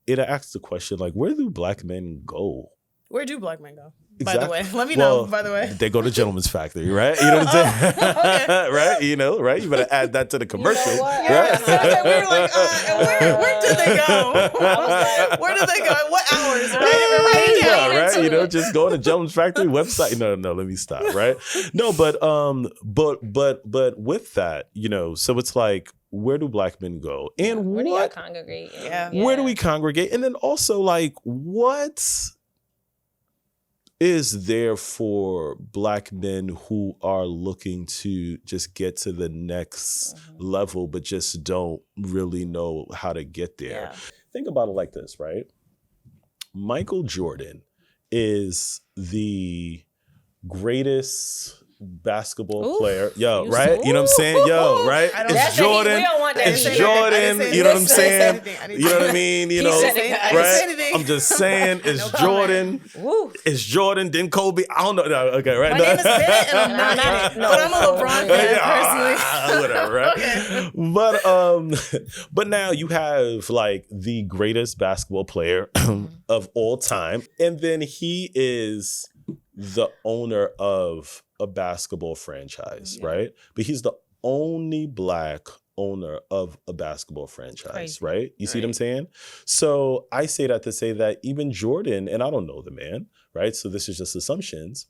it asks the question, like, where do black men go? Where do black men go? Exactly. By the way, let me know. By the way, they go to Gentleman's Factory, right? You know what I'm saying? Okay. Right? You know, right? You better add that to the commercial. You know what? Right? Yeah. We were like, where do they go? Where do they go? At what hours? Right? You know, just go to Gentleman's Factory website. No, let me stop. Right? No, but with that, you know, so it's like, where do black men go? And where do you congregate? Where do we congregate? And then also, like, what is there for black men who are looking to just get to the next level, but just don't really know how to get there? Yeah. Think about it like this, right? Michael Jordan is the greatest basketball player. Yo, right? You know what I'm saying? Yo, right? It's Jordan. It's Jordan. You know what I'm saying? You know what I mean? You know, right? I'm just saying, it's Jordan. It's Jordan, then Kobe. I don't know. No, okay, right? My name is Bennett, and I'm not it. But I'm a LeBron fan, personally. Whatever, right? Okay. But now you have like the greatest basketball player of all time, and then he is the owner of a basketball franchise, right? But he's the only black owner of a basketball franchise, right? You see what I'm saying? So I say that to say that even Jordan, and I don't know the man, right? So this is just assumptions.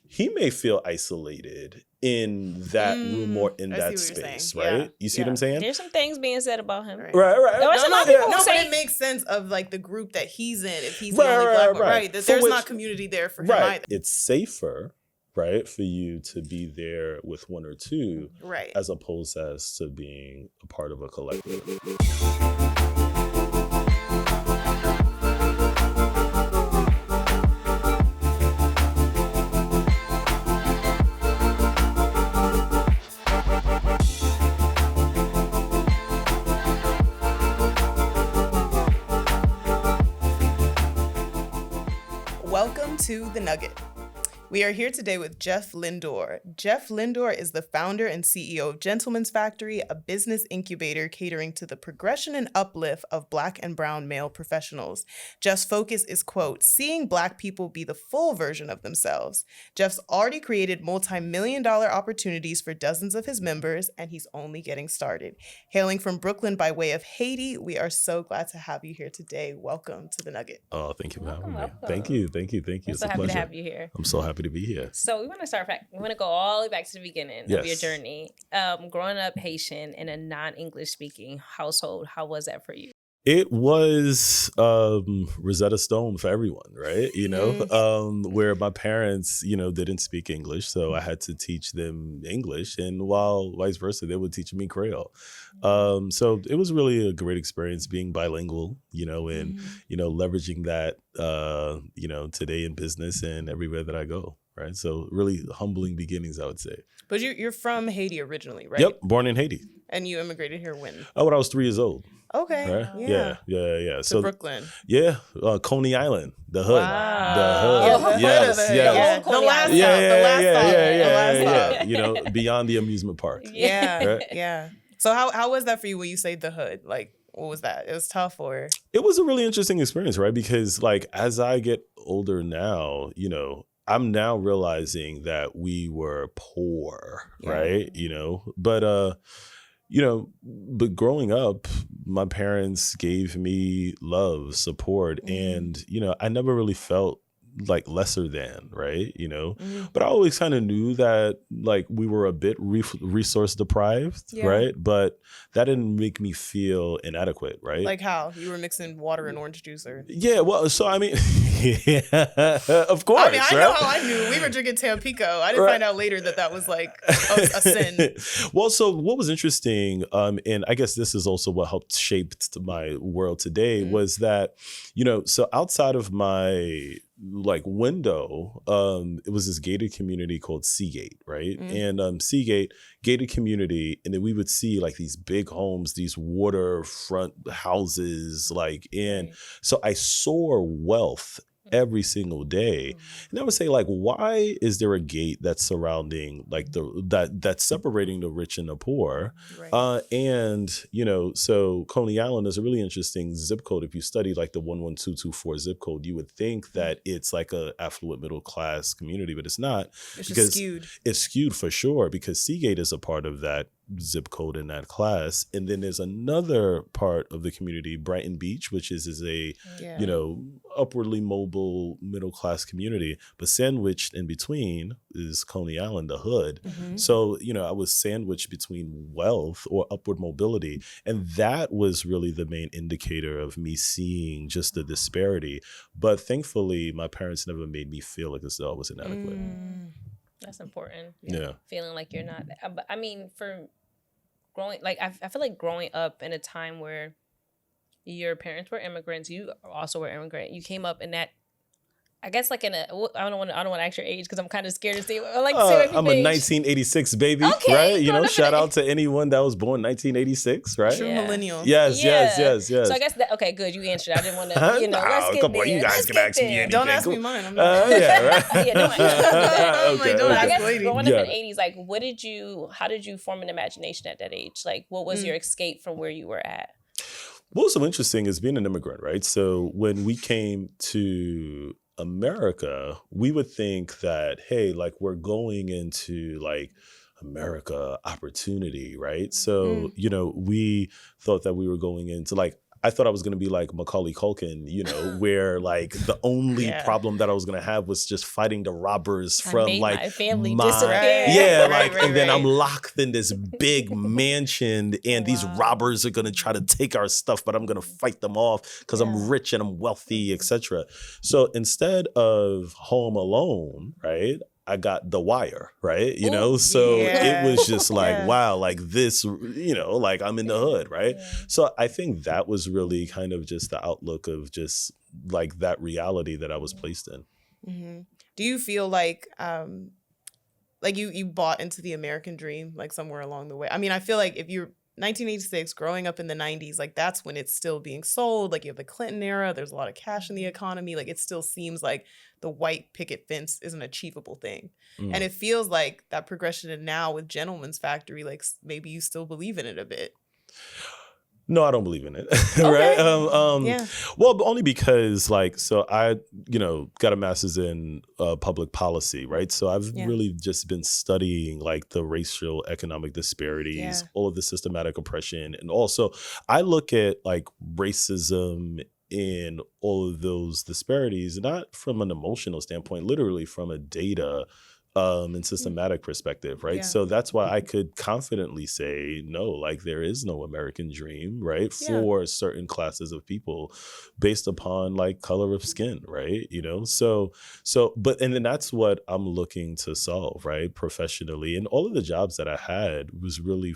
He may feel isolated in that room or in that space, right? Yeah. You see what I'm saying? There's some things being said about him. Right. But it makes sense of like the group that he's in, if he's the only black one, right? That there's not community there for him either. It's safer, right, for you to be there with one or two, as opposed as to being a part of a collective. Welcome to The Nugget. We are here today with Jeff Lindor. Jeff Lindor is the founder and CEO of Gentleman's Factory, a business incubator catering to the progression and uplift of Black and brown male professionals. Jeff's focus is, quote, seeing Black people be the full version of themselves. Jeff's already created multi-million-dollar opportunities for dozens of his members, and he's only getting started. Hailing from Brooklyn by way of Haiti, we are so glad to have you here today. Welcome to The Nugget. Oh, thank you for having me. Thank you. I'm so happy to have you here. I'm so happy to be here. So we want to go all the way back to the beginning of your journey. Growing up Haitian in a non-English speaking household, how was that for you? It was Rosetta Stone for everyone, right? You know, where my parents, you know, didn't speak English, so I had to teach them English, and while vice versa, they would teach me Creole. So it was really a great experience being bilingual, you know, and you know, leveraging that, you know, today in business and everywhere that I go. Right. So really humbling beginnings, I would say. But you're from Haiti originally, right? Yep. Born in Haiti. And you immigrated here when? Oh, when I was 3 years old. Okay. Right? Yeah. So Brooklyn. Yeah. Coney Island, the hood. Wow. The hood. Yes. The last stop. You know, beyond the amusement park. Yeah. Right? Yeah. So how was that for you when you say the hood? Like, what was that? It was tough, or? It was a really interesting experience, right? Because like, as I get older now, you know, I'm now realizing that we were poor, right? You know, but but growing up, my parents gave me love, support, and, you know, I never really felt like lesser than, right? You know, but I always kind of knew that like we were a bit resource deprived, right? But that didn't make me feel inadequate, right? Like how? You were mixing water and orange juice, or? Yeah, well, so I mean, of course. I mean, I know how I knew. We were drinking Tampico. I didn't find out later that was like a sin. Well, so what was interesting, and I guess this is also what helped shape my world today, was that, you know, so outside of my like window, it was this gated community called Seagate, right? And Seagate, gated community, and then we would see like these big homes, these waterfront houses, like, and so I saw wealth every single day. And I would say, like, why is there a gate that's surrounding, like, that's separating the rich and the poor? Right. And, so Coney Island is a really interesting zip code. If you study, like, the 11224 zip code, you would think that it's like a affluent middle class community, but it's not. It's because just skewed. It's skewed for sure, because Seagate is a part of that zip code in that class. And then there's another part of the community, Brighton Beach, which is a upwardly mobile middle class community, but sandwiched in between is Coney Island, the hood. So I was sandwiched between wealth or upward mobility, and that was really the main indicator of me seeing just the disparity. But thankfully my parents never made me feel like as though I was inadequate. That's important. Yeah. Feeling like you're not. I mean, for growing, like, I feel like growing up in a time where your parents were immigrants, you also were immigrant. You came up in that, I guess, like I don't want to ask your age because I'm kind of scared to say. I'm a 1986 baby, okay, right? Shout out to anyone that was born 1986, right? True millennial. Yes. So I guess okay, good. You answered. I didn't want to, let's get come on, there. you guys can ask me anything. Don't ask me mine. I'm not. Yeah, right. Don't ask me. Don't I ask guess lady. growing up in the 80s, like, how did you form an imagination at that age? Like, what was your escape from where you were at? What was so interesting is being an immigrant, right? So when we came to America, we would think that, hey, like, we're going into, like, America opportunity, right? So, we thought that we were going into, like, I thought I was going to be like Macaulay Culkin, where, like, the only problem that I was going to have was just fighting the robbers from, like, my family disappeared. Yeah, and then I'm locked in this big mansion, and these robbers are going to try to take our stuff, but I'm going to fight them off because I'm rich and I'm wealthy, etc. So instead of Home Alone, right, I got The Wire, right? It was just like, wow, like this, like I'm in the hood, right? Yeah. So I think that was really kind of just the outlook of just like that reality that I was placed in. Mm-hmm. Do you feel like you bought into the American dream, like, somewhere along the way? I mean, I feel like if you're 1986, growing up in the 90s, like, that's when it's still being sold. Like, you have the Clinton era, there's a lot of cash in the economy. Like, it still seems like the white picket fence is an achievable thing. And it feels like that progression to now with Gentleman's Factory, like, maybe you still believe in it a bit. No, I don't believe in it. Right? Well, only because, like, so I, got a master's in public policy, right? So I've really just been studying, like, the racial economic disparities, all of the systematic oppression. And also I look at, like, racism in all of those disparities, not from an emotional standpoint, literally from a data and systematic perspective, right? So that's why I could confidently say, no, like, there is no American dream, right? For certain classes of people based upon, like, color of skin, right? And then that's what I'm looking to solve, right? Professionally. And all of the jobs that I had was really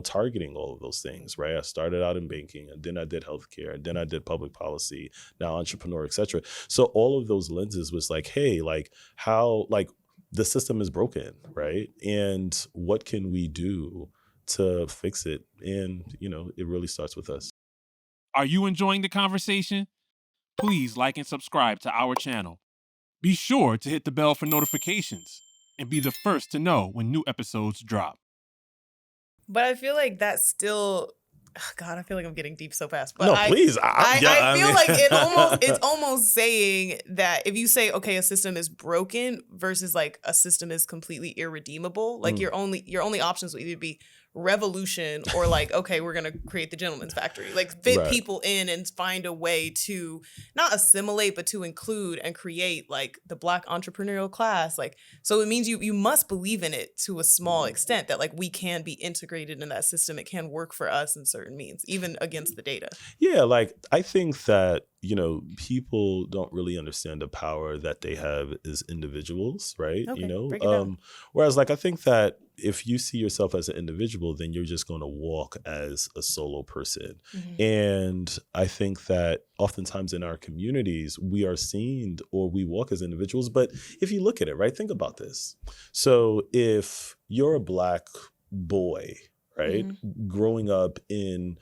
targeting all of those things, right? I started out in banking, and then I did healthcare, and then I did public policy, now entrepreneur, etc. So all of those lenses was like, hey, like, how, like, the system is broken, right? And what can we do to fix it? And, it really starts with us. Are you enjoying the conversation? Please like and subscribe to our channel. Be sure to hit the bell for notifications and be the first to know when new episodes drop. But I feel like that's still... God, I feel like I'm getting deep so fast. But no, please. I feel like it's almost saying that if you say, okay, a system is broken versus, like, a system is completely irredeemable, like, your only options will either be revolution or, like, okay, we're gonna create the Gentleman's Factory, like, fit people in and find a way to not assimilate but to include and create, like, the Black entrepreneurial class. Like, so it means you must believe in it to a small extent, that, like, we can be integrated in that system. It can work for us in certain means, even against the data. Yeah, like, I think that people don't really understand the power that they have as individuals, right? Okay, break it down. Whereas, like, I think that if you see yourself as an individual, then you're just going to walk as a solo person. And I think that oftentimes in our communities, we are seen or we walk as individuals. But if you look at it, right, think about this. So if you're a Black boy, right, growing up in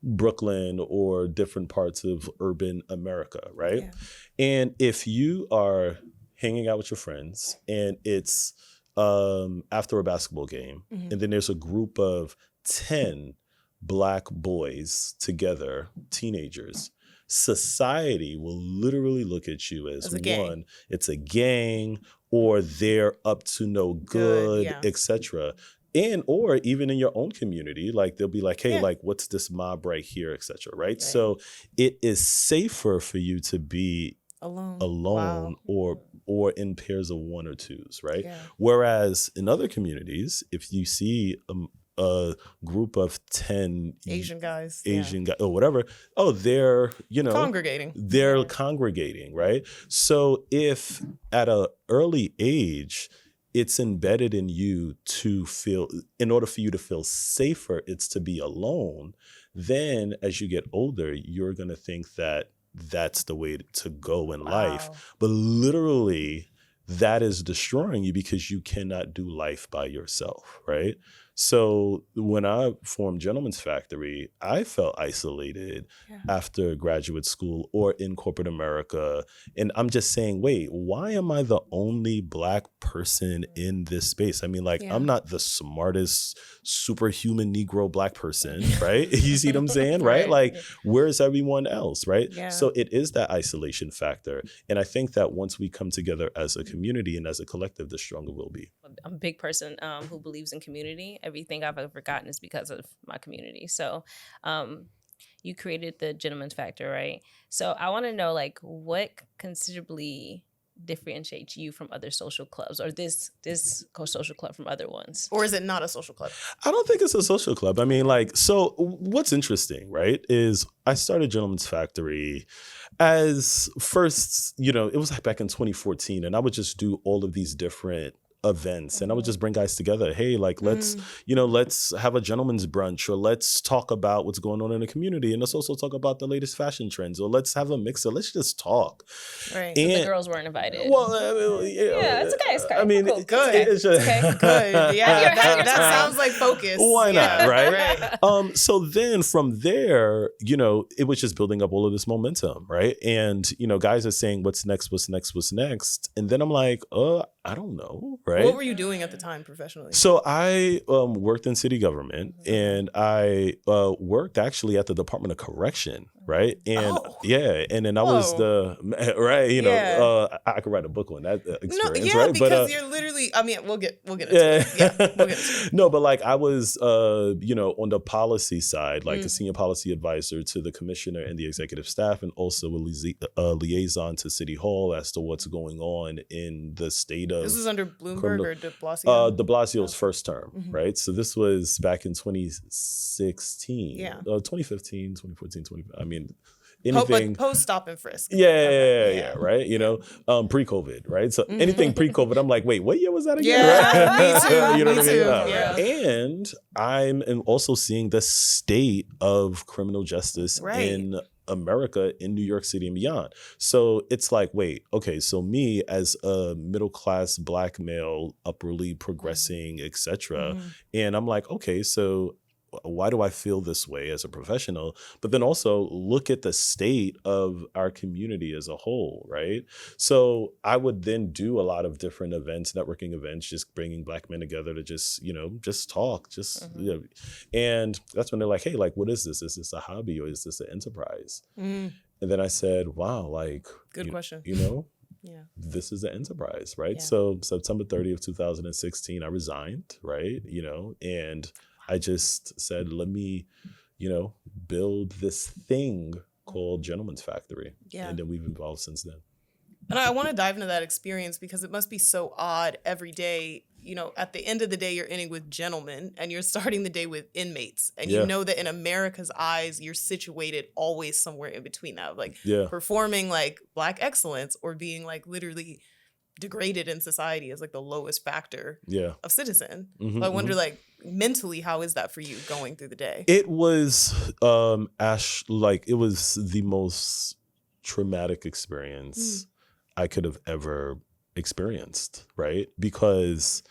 Brooklyn or different parts of urban America, right? Yeah. And if you are hanging out with your friends and it's after a basketball game, and then there's a group of 10 Black boys together, teenagers, society will literally look at you as one, it's a gang, or they're up to no good, etc. And or even in your own community, like they'll be like, hey, like what's this mob right here, etc. Right? So it is safer for you to be alone or in pairs of one or twos, right? Whereas in other communities, if you see a group of 10 Asian guys or whatever, they're, congregating, right? So if at an early age, it's embedded in you to feel, in order for you to feel safer, it's to be alone, then as you get older, you're going to think that that's the way to go in life. But literally, that is destroying you because you cannot do life by yourself, right? So when I formed Gentleman's Factory, I felt isolated after graduate school or in corporate America. And I'm just saying, wait, why am I the only Black person in this space? I mean, like, I'm not the smartest superhuman Negro Black person, right? You see what I'm saying, right? Like, where's everyone else, right? So it is that isolation factor. And I think that once we come together as a community and as a collective, the stronger we'll be. I'm a big person who believes in community. Everything I've ever gotten is because of my community. So you created the Gentleman's Factor, right? So I want to know, like, what considerably differentiates you from other social clubs, or this social club from other ones? Or is it not a social club? I don't think it's a social club. I mean, like, so what's interesting, right, is I started Gentleman's Factory as first, it was like back in 2014, and I would just do all of these different events and I would just bring guys together. Hey, like, let's have a gentleman's brunch, or let's talk about what's going on in the community, and let's also talk about the latest fashion trends, or let's have a mixer. Let's just talk. Right. And, so the girls weren't invited. Well, I mean, it's okay. It's okay. I mean, cool. Good. It's okay. Good. Yeah, that sounds like focus. Why not, right? So then from there, it was just building up all of this momentum, right? And guys are saying, "What's next? What's next? What's next?" And then I'm like, I don't know, right? What were you doing at the time professionally? So I worked in city government, and I worked actually at the Department of Correction, right? And and then I was I could write a book on that experience, right? Because you're literally, I mean, we'll get into it. Yeah, we'll get into it. No, but like I was, on the policy side, like a senior policy advisor to the commissioner and the executive staff, and also a liaison to City Hall as to what's going on in the state of. This is under Bloomberg or de Blasio? De Blasio's first term, right? So this was back in 2016. 2015, 2014, I mean, anything. Post stop and frisk. Yeah, right? Pre-COVID, right? So anything pre-COVID, I'm like, wait, what year was that again? Yeah, me too. You know me what I mean? too. Yeah. And I'm also seeing the state of criminal justice in America, in New York City and beyond. So it's like, wait, okay, so me as a middle-class Black male, upwardly progressing, etc. And I'm like, okay, so why do I feel this way as a professional? But then also look at the state of our community as a whole, right? So I would then do a lot of different events, networking events, just bringing Black men together to just, just talk, and that's when they're like, hey, like, what is this? Is this a hobby or is this an enterprise? And then I said, wow, like, good question. This is an enterprise, right? So September 30th, 2016, I resigned, right? And I just said, let me, build this thing called Gentleman's Factory. Yeah. And then we've evolved since then. And I want to dive into that experience because it must be so odd every day. At the end of the day, you're ending with gentlemen and you're starting the day with inmates. And you know that in America's eyes, you're situated always somewhere in between that. Like performing like Black excellence or being like literally degraded in society as like the lowest factor of citizen. So I wonder, like, mentally, how is that for you going through the day? It was it was the most traumatic experience I could have ever experienced, right? Because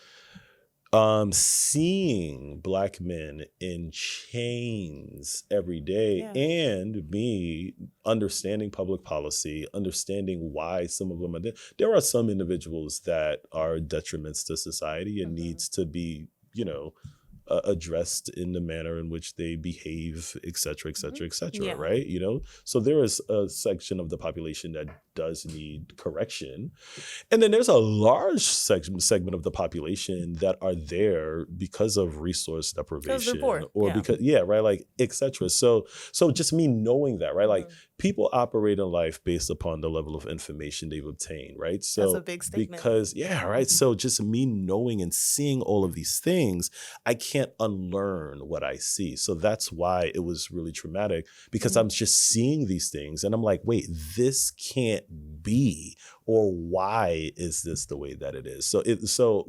Seeing Black men in chains every day, and me understanding public policy, understanding why some of them are there. There are some individuals that are detriments to society and needs to be, addressed in the manner in which they behave, et cetera, right? So there is a section of the population that does need correction. And then there's a large segment of the population that are there because of resource deprivation or because, right, like, et cetera. So just me knowing that, right, like people operate in life based upon the level of information they've obtained, right? So that's a big statement. Because, right. So just me knowing and seeing all of these things, I can't unlearn what I see. So that's why it was really traumatic, because I'm just seeing these things and I'm like, wait, this can't be, or why is this the way that it is? So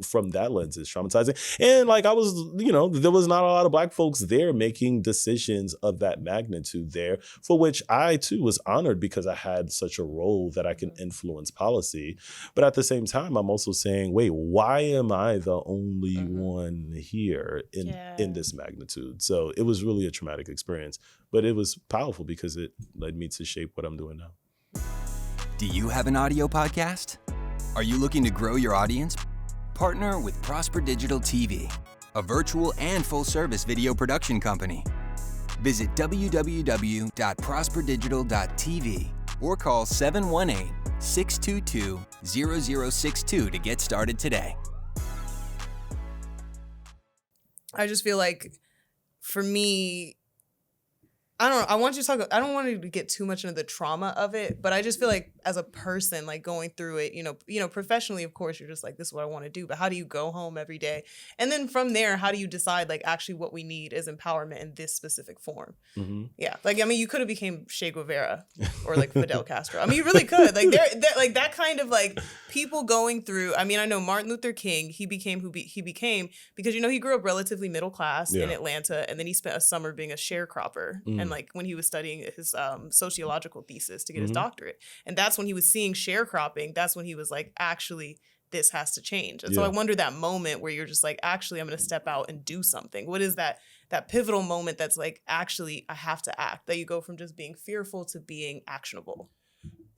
from that lens, it's traumatizing. And like I was, there was not a lot of Black folks there making decisions of that magnitude there, for which I too was honored because I had such a role that I can influence policy. But at the same time, I'm also saying, wait, why am I the only one here in this magnitude? So it was really a traumatic experience, but it was powerful because it led me to shape what I'm doing now. Do you have an audio podcast? Are you looking to grow your audience? Partner with Prosper Digital TV, a virtual and full-service video production company. Visit www.prosperdigital.tv or call 718-622-0062 to get started today. I just feel like, for me, I don't know. I want you to talk. I don't want you to get too much into the trauma of it, but I just feel like as a person, like going through it, professionally, of course, you're just like, this is what I want to do. But how do you go home every day? And then from there, how do you decide, like, actually what we need is empowerment in this specific form? Mm-hmm. Yeah. Like, I mean, you could have became Che Guevara or like Fidel Castro. I mean, you really could. Like, like that kind of like people going through. I mean, I know Martin Luther King, he became who he became because, he grew up relatively middle class in Atlanta. And then he spent a summer being a sharecropper. And like when he was studying his sociological thesis to get his doctorate. And that's when he was seeing sharecropping. That's when he was like, actually, this has to change. And so I wonder that moment where you're just like, actually, I'm going to step out and do something. What is that pivotal moment that's like, actually, I have to act, that you go from just being fearful to being actionable?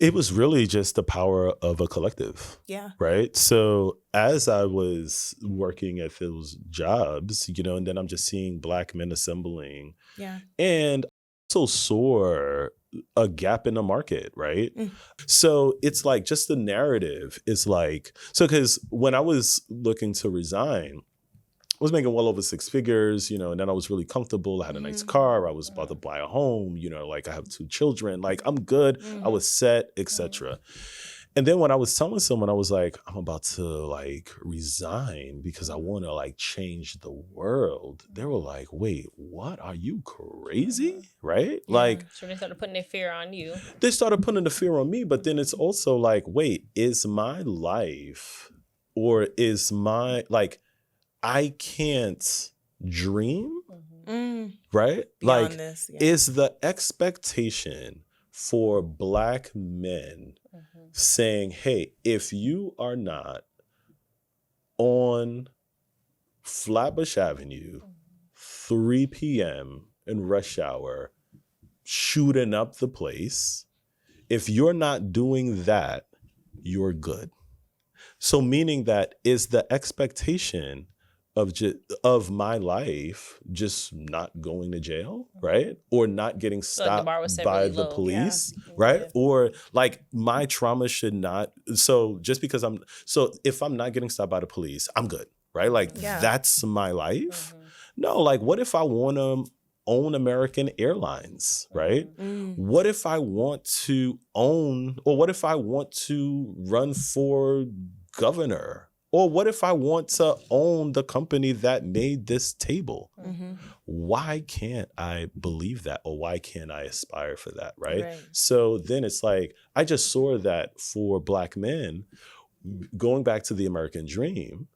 It was really just the power of a collective. Yeah. Right. So as I was working at those jobs, and then I'm just seeing Black men assembling. Yeah. And also saw a gap in the market, right? So it's like just the narrative is like, so because when I was looking to resign, I was making well over 6 figures, and then I was really comfortable. I had a nice car. I was about to buy a home, like I have 2 children, like I'm good. I was set, etc. And then when I was telling someone, I was like, I'm about to like resign because I want to like change the world. They were like, wait, what? Are you crazy? Right? Yeah. Like, so they started putting their fear on you. They started putting the fear on me, but then it's also like, wait, is my life or is my, like, I can't dream, right? Beyond like, this, is the expectation for Black men saying, hey, if you are not on Flatbush Avenue, 3 p.m. in rush hour, shooting up the place, if you're not doing that, you're good. So meaning that is the expectation of my life just not going to jail, right? Or not getting stopped by the police, right? Or like my trauma should not, so just because if I'm not getting stopped by the police, I'm good, right? Like that's my life. No, like what if I want to own American Airlines, right? What if I want to own, or what if I want to run for governor? Or what if I want to own the company that made this table? Why can't I believe that? Or why can't I aspire for that, right? So then it's like, I just saw that for Black men, going back to the American dream,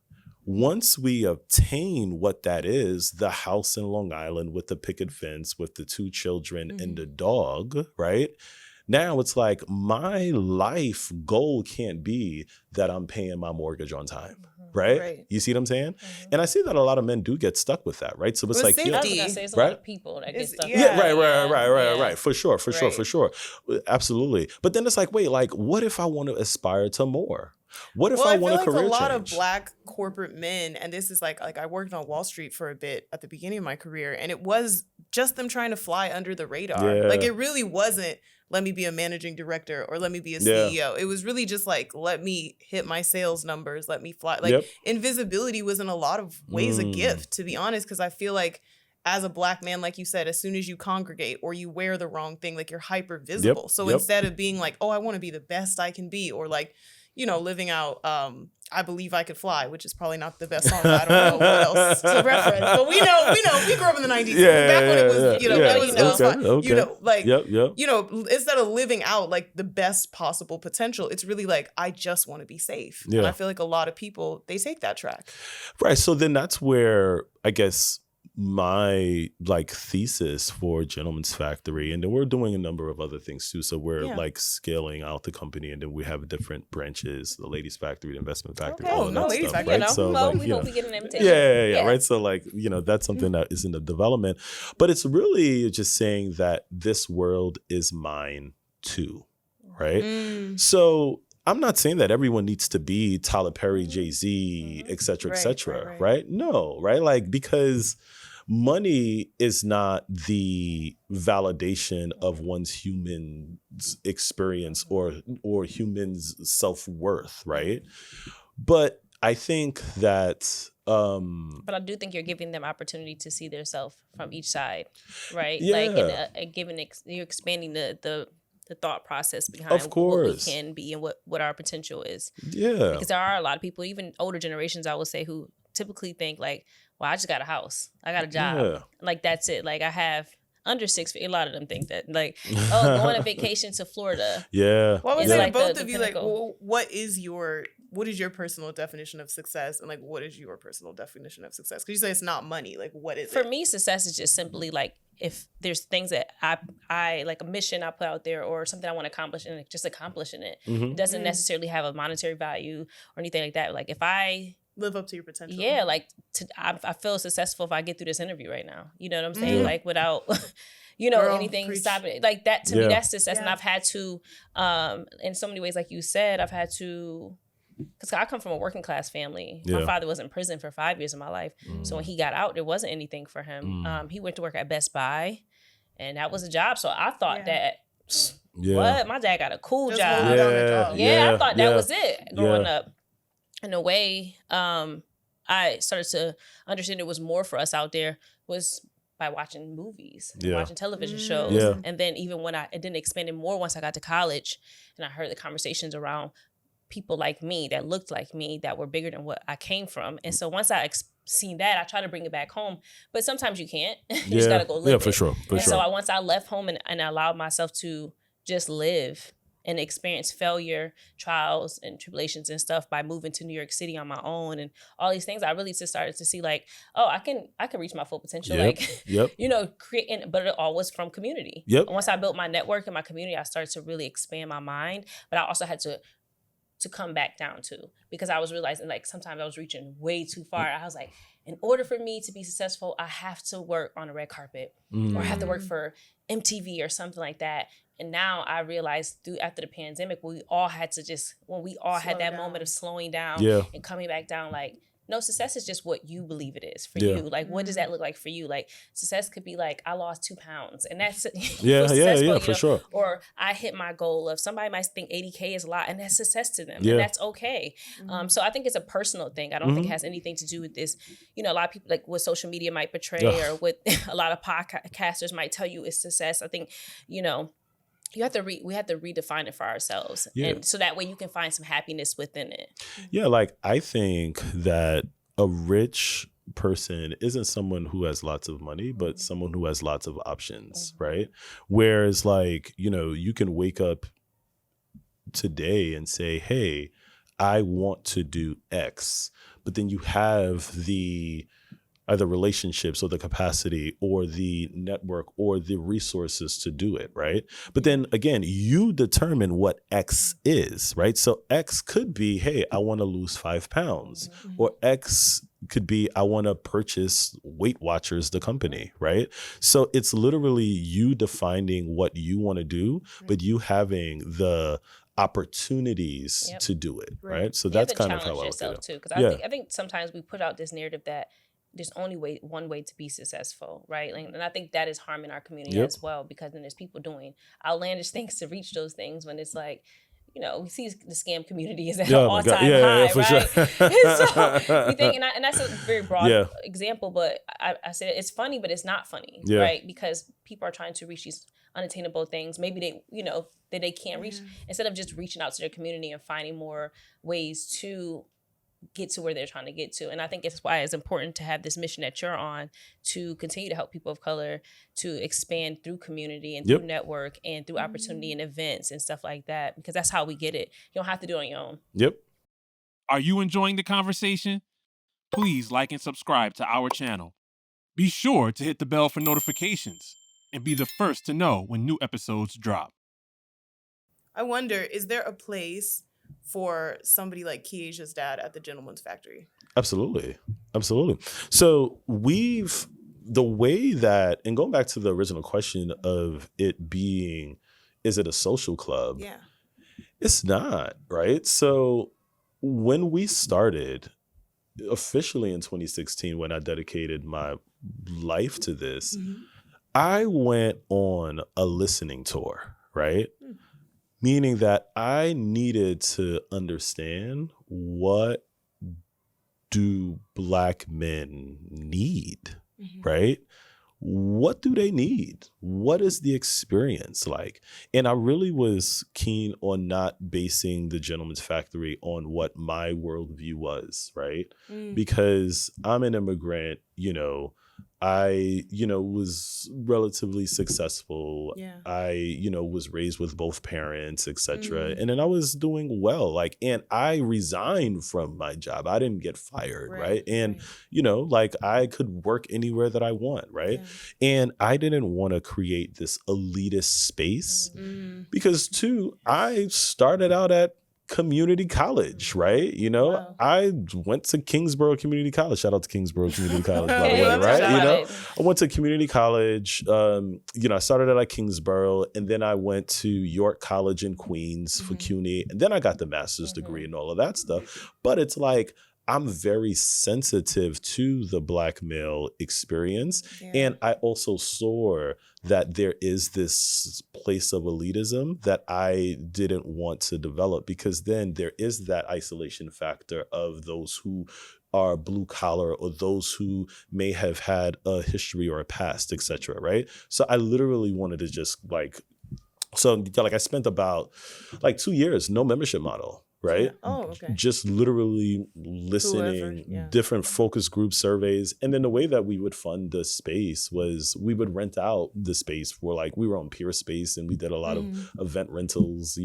once we obtain what that is, the house in Long Island with the picket fence, with the 2 children and the dog, right? Now it's like my life goal can't be that I'm paying my mortgage on time. Right? You see what I'm saying? And I see that a lot of men do get stuck with that, right? So it's like, I was gonna say, it's a lot of people that get stuck. Right. For sure. Absolutely. But then it's like, wait, like, what if I want to aspire to more? What if I want a career change? A lot of Black corporate men, and this is like I worked on Wall Street for a bit at the beginning of my career, and it was just them trying to fly under the radar. Like, it really wasn't, let me be a managing director or let me be a CEO. It was really just like, let me hit my sales numbers, let me fly. Like, invisibility was in a lot of ways a gift, to be honest, because I feel like as a Black man, like you said, as soon as you congregate or you wear the wrong thing, like, you're hyper visible. So instead of being like, oh, I want to be the best I can be, or like, you know, living out I Believe I Could Fly, which is probably not the best song. I don't know what else to reference. But we know, we grew up in the 90s. Back when it was, you know, it was fine. You know, like, you know, instead of living out like the best possible potential, it's really like, I just want to be safe. And I feel like a lot of people, they take that track. Right. So then that's where, I guess, my like thesis for Gentleman's Factory, and then we're doing a number of other things too. So we're like scaling out the company, and then we have different branches: the Ladies Factory, the Investment Factory, all of that Ladies stuff. Factory, right? So like, we hope we get an invitation. Right. So like, you know, that's something that is in the development, but it's really just saying that this world is mine too, right? So I'm not saying that everyone needs to be Tyler Perry, Jay-Z, et cetera, right? No, right? Like, because money is not the validation of one's human experience or human's self-worth, right? But I think that but I do think you're giving them opportunity to see their self from each side, right? Yeah. Like, and giving you're expanding the thought process behind what we can be and what our potential is. Yeah. Because there are a lot of people, even older generations, I would say, who typically think like, well, I just got a house, I got a job, like that's it. Like, I have under 6 feet. A lot of them think that, like, oh, going on vacation to Florida. Well, I would say like both of you, like, well, what is your personal definition of success, and like, what is your personal definition of success? Because you say it's not money. Like, what is it? For me, success is just simply like, if there's things that I like, a mission I put out there or something I want to accomplish, and just accomplishing it. It doesn't necessarily have a monetary value or anything like that. Like, if I live up to your potential. Yeah, like, I feel successful if I get through this interview right now. You know what I'm saying? Like, without, you know, anything stopping it. Like, that to me, that's success. And I've had to, in so many ways, like you said, I've had to, because I come from a working class family. My father was in prison for 5 years of my life. So when he got out, there wasn't anything for him. He went to work at Best Buy, and that was a job. So I thought that, what? My dad got a cool job. I thought that was it growing up. In a way, I started to understand it was more for us out there was by watching movies, watching television shows. And then even when it didn't expand it more once I got to college, and I heard the conversations around people like me that looked like me that were bigger than what I came from. And so once I seen that, I try to bring it back home, but sometimes you can't. You just gotta go live for sure. So once I left home and I allowed myself to just live and experience failure, trials, and tribulations and stuff by moving to New York City on my own and all these things, I really just started to see like, oh, I can reach my full potential. You know, but it all was from community. And once I built my network and my community, I started to really expand my mind. But I also had to come back down too, because I was realizing like sometimes I was reaching way too far. I was like, in order for me to be successful, I have to work on a red carpet or I have to work for MTV or something like that. And now I realized after the pandemic, we all had that moment of slowing down and coming back down, like, no, success is just what you believe it is for you. Like, what does that look like for you? Like, success could be like, I lost 2 pounds, and that's for sure. Or I hit my goal of, somebody might think 80K is a lot, and that's success to them, and that's okay. So I think it's a personal thing. I don't think it has anything to do with this. You know, a lot of people, like what social media might portray or what a lot of podcasters might tell you is success. I think, you know, we have to redefine it for ourselves. And so that way you can find some happiness within it. Yeah, like I think that a rich person isn't someone who has lots of money, but someone who has lots of options, right? Whereas like, you know, you can wake up today and say, hey, I want to do X, but then you have the either relationships or the capacity or the network or the resources to do it, right? But then again, you determine what X is, right? So X could be, hey, I want to lose 5 pounds, or X could be, I want to purchase Weight Watchers, the company, right? So it's literally you defining what you want to do, but you having the opportunities to do it, right? So that's kind of how I look at it too, because I think sometimes we put out this narrative that there's only one way to be successful, right? And I think that is harming our community as well, because then there's people doing outlandish things to reach those things when it's like, you know, we see the scam community is at an all-time high, right? Sure. So we think, and that's a very broad example, but I said it's funny, but it's not funny, right? Because people are trying to reach these unattainable things. Maybe they, you know, that they can't reach, instead of just reaching out to their community and finding more ways to get to where they're trying to get to. And I think it's why it's important to have this mission that you're on, to continue to help people of color to expand through community and through network and through opportunity and events and stuff like that, because that's how we get it. You don't have to do it on your own. Are you enjoying the conversation? Please like and subscribe to our channel. Be sure to hit the bell for notifications and be the first to know when new episodes drop. I wonder, is there a place for somebody like Kiesha's dad at the Gentleman's Factory? Absolutely. So the way that, and going back to the original question of it being, is it a social club? Yeah. It's not, right? So when we started officially in 2016, when I dedicated my life to this, I went on a listening tour, right? Meaning that I needed to understand, what do Black men need, right? What do they need? What is the experience like? And I really was keen on not basing the Gentleman's Factory on what my worldview was, right? Because I'm an immigrant, you know, I, was relatively successful. Yeah. I, was raised with both parents, etc. And then I was doing well, and I resigned from my job. I didn't get fired, right? And, I could work anywhere that I want, right? Yeah. And I didn't want to create this elitist space because, too, I started out at community college, right? Wow. I went to Kingsborough Community College. Shout out to Kingsborough Community College, by the way, right? I went to community college. I started out at Kingsborough, and then I went to York College in Queens for CUNY, and then I got the master's degree and all of that stuff. But it's like, I'm very sensitive to the Black male experience. Yeah. And I also saw that there is this place of elitism that I didn't want to develop, because then there is that isolation factor of those who are blue collar or those who may have had a history or a past, et cetera, right? So I literally wanted to just I spent about 2 years, no membership model. Right? Oh, okay. Just literally listening, different focus group surveys. And then the way that we would fund the space was we would rent out the space for we were on Peer Space, and we did a lot of event rentals,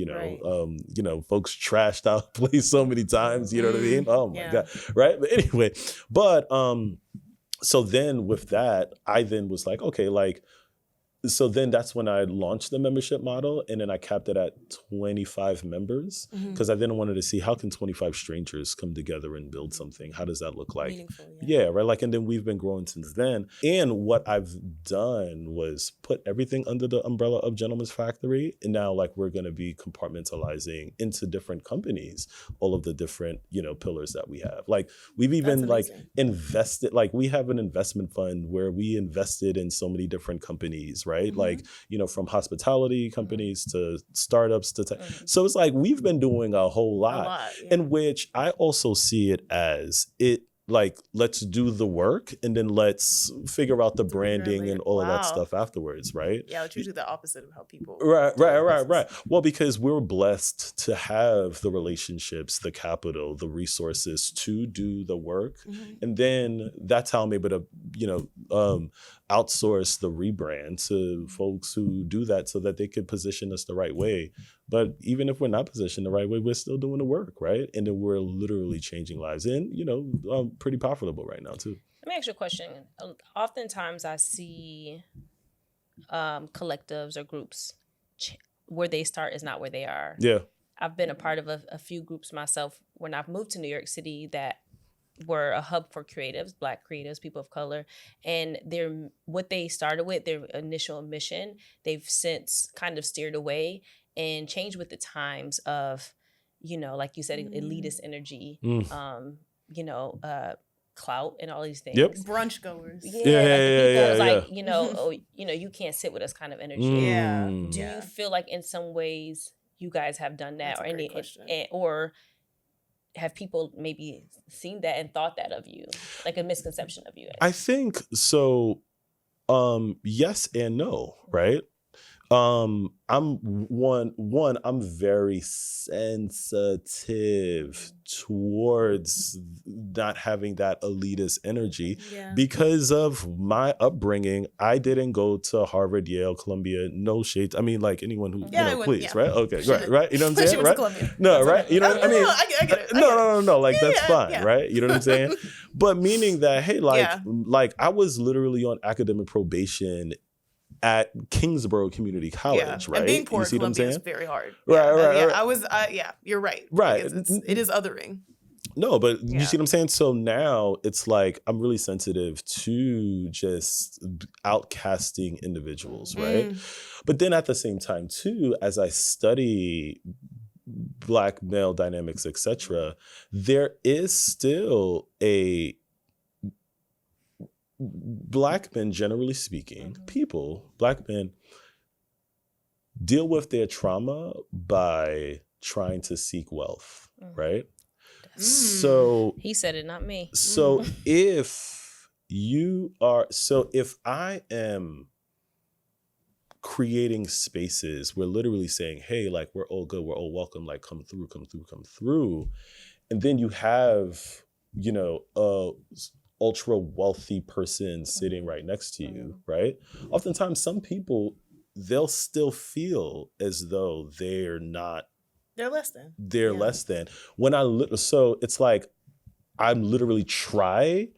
folks trashed out the place so many times, you know what I mean? Oh my God. Right. But anyway, so then with that, I then was like, okay, so then that's when I launched the membership model, and then I capped it at 25 members, because I then wanted to see, how can 25 strangers come together and build something? How does that look like? Meaningful, right. And then we've been growing since then. And what I've done was put everything under the umbrella of Gentleman's Factory. And now we're going to be compartmentalizing into different companies, all of the different, pillars that we have. We've even invested, we have an investment fund where we invested in so many different companies, right? From hospitality companies to startups to tech. So it's we've been doing a whole lot, in which I also see it as let's do the work, and then let's figure out the branding and all of that stuff afterwards, right? Yeah, it's usually the opposite of how people. Right. Well, because we're blessed to have the relationships, the capital, the resources to do the work. And then that's how I'm able to, outsource the rebrand to folks who do that, so that they could position us the right way. But even if we're not positioned the right way, we're still doing the work, right? And then we're literally changing lives, and pretty profitable right now too. Let me ask you a question. Oftentimes I see collectives or groups where they start is not where they are. Yeah. I've been a part of a few groups myself when I've moved to New York City that were a hub for creatives, Black creatives, people of color. And what they started with, their initial mission, they've since kind of steered away and changed with the times of, like you said, elitist energy, clout and all these things. Yep. Brunch goers. Yeah. Like, you can't sit with us kind of energy. Yeah. Do you feel like in some ways you guys have done that, That's or have people maybe seen that and thought that of you, like a misconception of you? I think so. Yes and no, right? I'm very sensitive towards not having that elitist energy because of my upbringing. I didn't go to Harvard, Yale, Columbia, no shades. I mean, like anyone who, please, right? Okay, right. You know what I'm saying? Right? No, right? You know what I mean? I get it. No. Like that's fine, right? You know what I'm saying? But meaning that, hey, like I was literally on academic probation at Kingsborough Community College, right? And being poor you see at what I'm Columbia saying? is very hard. Right. You're right. Right. It is othering. No, but you see what I'm saying? So now it's like I'm really sensitive to just outcasting individuals, right? But then at the same time too, as I study Black male dynamics, etc., there is still a Black men, generally speaking, Black men deal with their trauma by trying to seek wealth, right? So he said it, not me. So if I am creating spaces, we're literally saying, hey, like we're all good, we're all welcome, like come through. And then you have, a ultra wealthy person sitting right next to you, right? Oftentimes some people, they'll still feel as though they're less than. Less than. So it's like, I'm literally try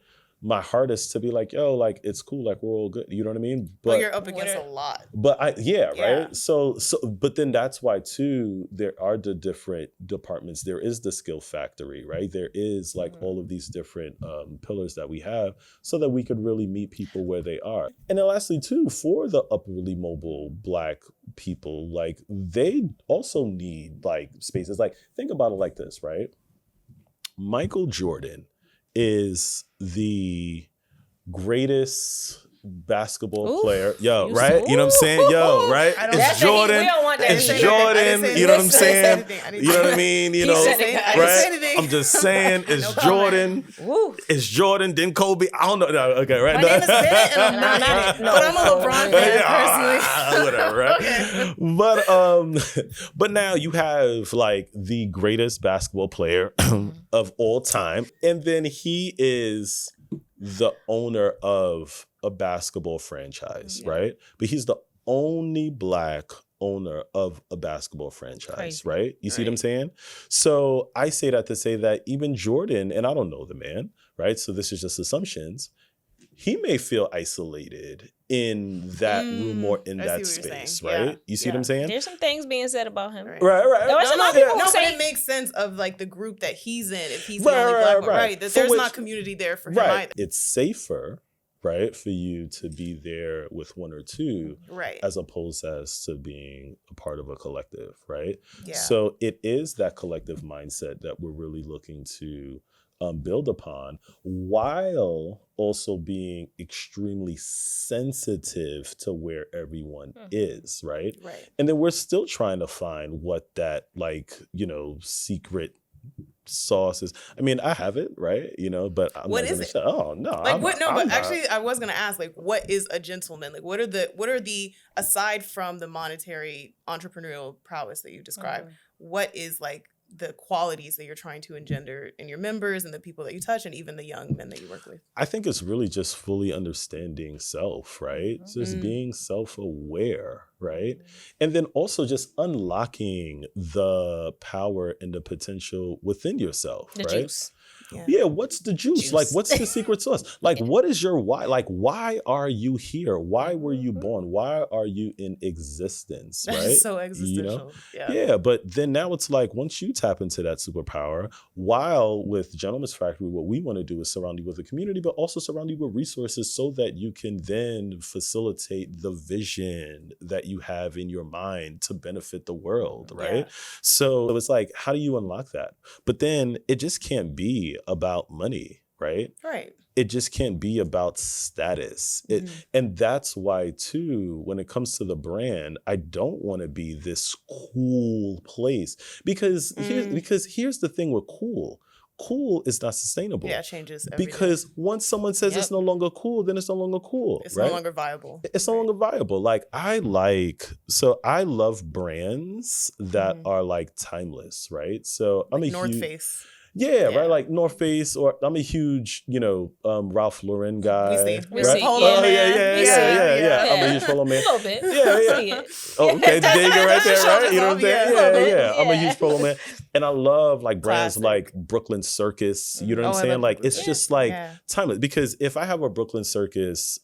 my hardest to be like, yo, like it's cool, like we're all good. You know what I mean? But you're up against a lot. But right? So but then that's why too, there are the different departments. There is the skill factory, right? There is like all of these different pillars that we have so that we could really meet people where they are. And then lastly too, for the upwardly mobile Black people, like they also need like spaces. Like think about it like this, right? Michael Jordan is the greatest basketball player. Yo, right? You know what I'm saying? Yo, right? It's Jordan. It's Jordan. You know what I'm saying? You know what I mean? You know, right? I'm just saying it's Jordan. It's Jordan, then Kobe. I don't know. No, okay, right? My name is Bennett and I'm not in it. But I'm a LeBron fan personally. Whatever, right? But now you have like the greatest basketball player of all time. And then he is the owner of a basketball franchise, right? But he's the only Black owner of a basketball franchise, right? You see what I'm saying? So I say that to say that even Jordan, and I don't know the man, right? So this is just assumptions. He may feel isolated in that room or in that space, right? You see what I'm saying? There's some things being said about him. Right. There are some other people who say but it makes sense of like the group that he's in if he's the only Black one, right? That there's not community there for him either. It's safer, right, for you to be there with one or two, right, as opposed as to being a part of a collective, right? Yeah. So it is that collective mindset that we're really looking to build upon, while also being extremely sensitive to where everyone is, right? Right. And then we're still trying to find what that secret sauce is. I mean, I have it, right? But I'm what not is gonna it? say, oh no. Actually I was gonna ask, like, what is a gentleman? Like what are the aside from the monetary entrepreneurial prowess that you described, what is like the qualities that you're trying to engender in your members and the people that you touch and even the young men that you work with? I think it's really just fully understanding self, right? Just being self-aware, right? And then also just unlocking the power and the potential within yourself, The right? juice. Yeah, what's the juice? Like, what's the secret sauce? Like, what is your why? Like, why are you here? Why were you born? Why are you in existence, right? That's so existential. Yeah, but then now it's like, once you tap into that superpower, while with Gentleman's Factory, what we want to do is surround you with a community, but also surround you with resources so that you can then facilitate the vision that you have in your mind to benefit the world, right? So it's like, how do you unlock that? But then it just can't be about money, right? Right. It just can't be about status. And that's why, too, when it comes to the brand, I don't want to be this cool place because here's the thing with cool. Cool is not sustainable. Yeah, it changes every because day. Once someone says it's no longer cool, then it's no longer cool. It's right? no longer viable. It's no longer viable. Like I love brands that are like timeless, right? So I'm like a North huge Face. Yeah, right. Like North Face, or I'm a huge, Ralph Lauren guy. We see. Polo man. Yeah. I'm a huge Polo man. A little bit. Yeah. Oh, okay. There you go, right there, right? You know what I'm saying? Yeah. I'm a huge Polo man, and I love like brands like Brooklyn Circus. You know what I'm saying? Like it's just like timeless. Because if I have a Brooklyn Circus,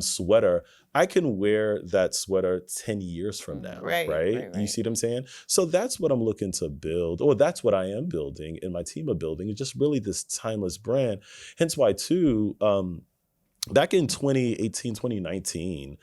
sweater, I can wear that sweater 10 years from now, right? You see what I'm saying? So that's what I'm looking to build, or that's what I am building and my team are building. It's just really this timeless brand. Hence why, too, back in 2018, 2019,